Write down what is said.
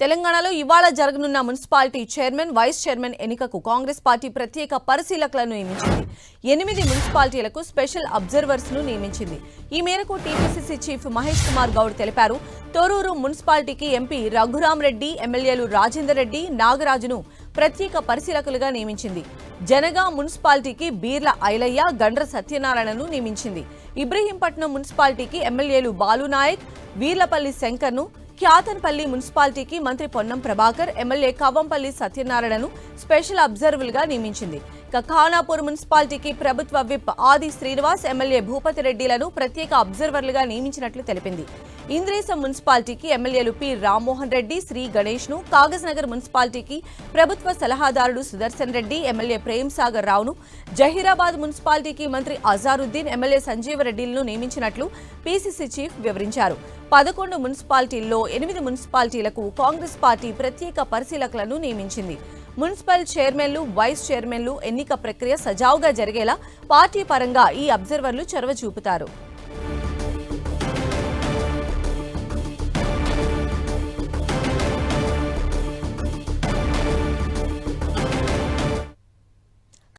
తెలంగాణలో ఇవాళ జరగనున్న మున్సిపాలిటీ చైర్మన్, వైస్ చైర్మన్ ఎన్నికకు కాంగ్రెస్ పార్టీ ప్రత్యేక పరిశీలకులను నియమించింది. 8 మున్సిపాలిటీలకు స్పెషల్ అబ్జర్వర్స్ ను నియమించింది. ఈ మేరకు టీపీసీసీ చీఫ్ మహేష్ కుమార్ గౌడ్ తెలిపారు. తొర్రూరు మున్సిపాలిటీకి ఎంపీ రఘురామ్ రెడ్డి, ఎమ్మెల్యేలు రాజేందర్ రెడ్డి, నాగరాజును ప్రత్యేక పరిశీలకులుగా నియమించింది. జనగాం మున్సిపాలిటీకి బీర్ల ఐలయ్య, గండ్ర సత్యనారాయణను నియమించింది. ఇబ్రహీంపట్నం మున్సిపాలిటీకి ఎమ్మెల్యేలు బాలునాయక్, వీర్లపల్లి శంకర్ను, క్యాతన్పల్లి మున్సిపాలిటీకి మంత్రి పొన్నం ప్రభాకర్, ఎమ్మెల్యే కవ్వంపల్లి సత్యనారాయణను స్పెషల్ అబ్జర్వర్లుగా నియమించింది. ఖానాపూర్ మున్సిపాలిటీకి ప్రభుత్వ విప్ ఆది శ్రీనివాస్, ఎమ్మెల్యే భూపతి రెడ్డిలను ప్రత్యేక అబ్జర్వర్లుగా నియమించినట్లు తెలిపింది. ఇంద్రేశం మున్సిపాలిటీకి ఎమ్మెల్యేలు పి రామ్మోహన్ రెడ్డి, శ్రీ గణేష్ ను, కాగజ్నగర్ మున్సిపాలిటీకి ప్రభుత్వ సలహాదారుడు సుదర్శన్ రెడ్డి, ఎమ్మెల్యే ప్రేమ్ సాగర్ రావును, జహీరాబాద్ మున్సిపాలిటీకి మంత్రి అజారుద్దీన్, ఎమ్మెల్యే సంజీవ రెడ్డిలను నియమించినట్లు పీసీసీ చీఫ్ వివరించారు. 11 మున్సిపాలిటీల్లో 8 మున్సిపాలిటీలకు కాంగ్రెస్ పార్టీ ప్రత్యేక పరిశీలకులను నియమించింది. మున్సిపల్ చైర్మన్లు, వైస్ చైర్మన్లు ఎన్నిక ప్రక్రియ సజావుగా జరిగేలా పార్టీ పరంగా ఈ అబ్జర్వర్లు చొరవ చూపుతారు.